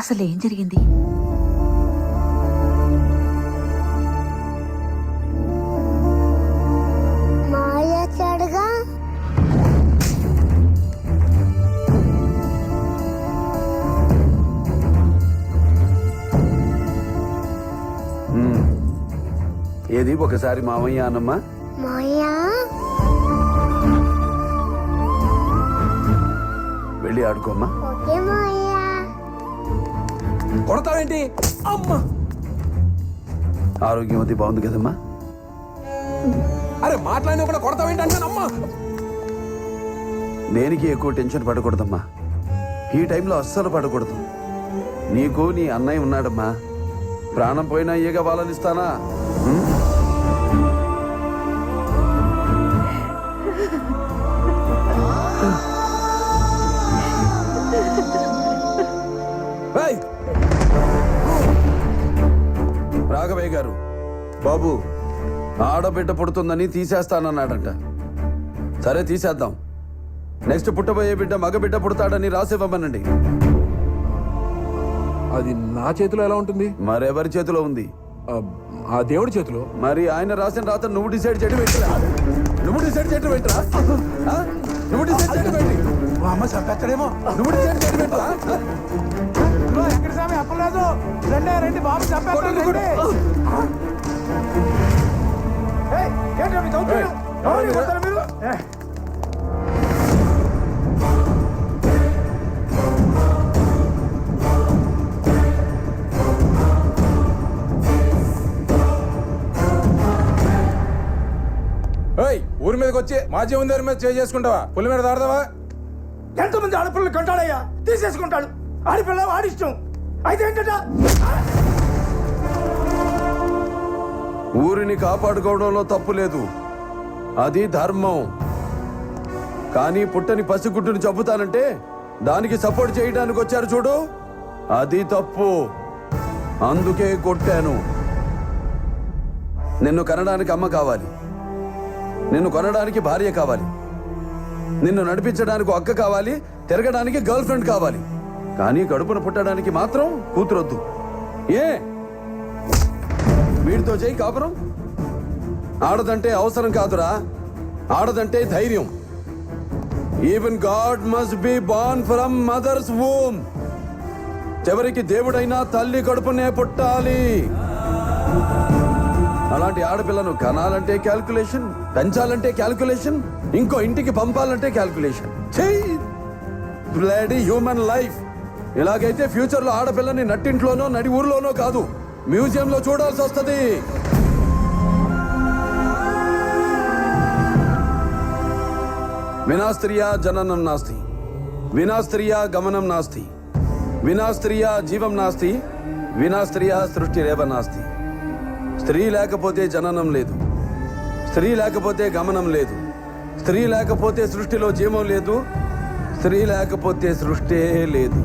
అసలు ఏం జరిగింది? మాయ చెడుగా ఏది ఒకసారి మామయ్య అనమ్మా. మాయ వెళ్ళి ఆడుకోమ్మా. ఓకే మాయ. కొడతావేంటి? అమ్మా, ఆరోగ్యం అది బాగుంది కదమ్మా. అరే మాట్లాడినా కూడా కొడతావేంటి అంటాను. అమ్మా, దేనికి ఎక్కువ టెన్షన్ పడకూడదమ్మా. ఈ టైంలో అస్సలు పడకూడదు. నీకు నీ అన్నయ్య ఉన్నాడమ్మా. ప్రాణం పోయినా ఏగా వాళ్ళనిస్తానా? ఏయ్, రాఘవయ్య గారు, బాబు ఆడబిడ్డ పుడుతుందని తీసేస్తానన్నాడంట. సరే తీసేద్దాం. నెక్స్ట్ పుట్టబోయే బిడ్డ మగబిడ్డ పుడతాడని రాసివ్వమనండి. అది నా చేతిలో ఎలా ఉంటుంది? మరెవరి చేతిలో ఉంది? ఆ దేవుడి చేతిలో. మరి ఆయన రాసిన రాత నువ్వు డిసైడ్ చేయడం ఏంటిరా? నువ్వు డిసైడ్ చేయడం ఏంట్రా? నువ్వు డిసైడ్ చేయడం ఏంటి? అమ్మ చంపేస్తాడేమో. నువ్వు డిసైడ్ చేయడం ఏంట్రా? వెంకటస్వామి అప్పలేదు. రండి బాబు చంపేస్తాడు. ఏంటో మీరు ఊరి మీదకి వచ్చి మా జీవన దగ్గర మీద చేసుకుంటావా? పులి మీద దాడదావా? ఎంతమంది ఆడపిల్లలు కంటాడయ్యా, తీసేసుకుంటాడు. ఆడపిల్ల ఆడిష్టం. అయితే ఏంటట? ఊరిని కాపాడుకోవడంలో తప్పు లేదు, అది ధర్మం. కానీ పుట్టని పసిగుడ్డుని చంపుతానంటే దానికి సపోర్ట్ చేయడానికి వచ్చారు చూడు, అది తప్పు. అందుకే కొట్టాను. నిన్ను కనడానికి అమ్మ కావాలి, నిన్ను కొనడానికి భార్య కావాలి, నిన్ను నడిపించడానికి అక్క కావాలి, తిరగడానికి గర్ల్ ఫ్రెండ్ కావాలి. కానీ కడుపున పుట్టడానికి మాత్రం కూతురొద్దు. ఏ వీడితో చేయి కాపురం? ఆడదంటే అవసరం కాదురా, ఆడదంటే ధైర్యం. Even God must be born from mothers womb. చివరికి దేవుడైనా తల్లి కడుపునే పుట్టాలి. అలాంటి ఆడపిల్లను కనాలంటే క్యాల్కులేషన్, పెంచాలంటే క్యాల్కులేషన్, ఇంకో ఇంటికి పంపాలంటే క్యాల్కులేషన్. Bloody human life. ఇలాగైతే ఫ్యూచర్ లో ఆడపిల్లని నట్టింట్లోనో నడి ఊర్లోనో కాదు, మ్యూజియంలో చూడాల్సి వస్తుంది. వినా స్త్రియా జననం నాస్తి, వినా స్త్రియా గమనం నాస్తి, వినా స్త్రియా జీవం నాస్తి, వినా స్త్రియా సృష్టిరేవ నాస్తి. స్త్రీ లేకపోతే జననం లేదు, స్త్రీ లేకపోతే గమనం లేదు, స్త్రీ లేకపోతే సృష్టిలో జీవం లేదు, స్త్రీ లేకపోతే సృష్టే లేదు.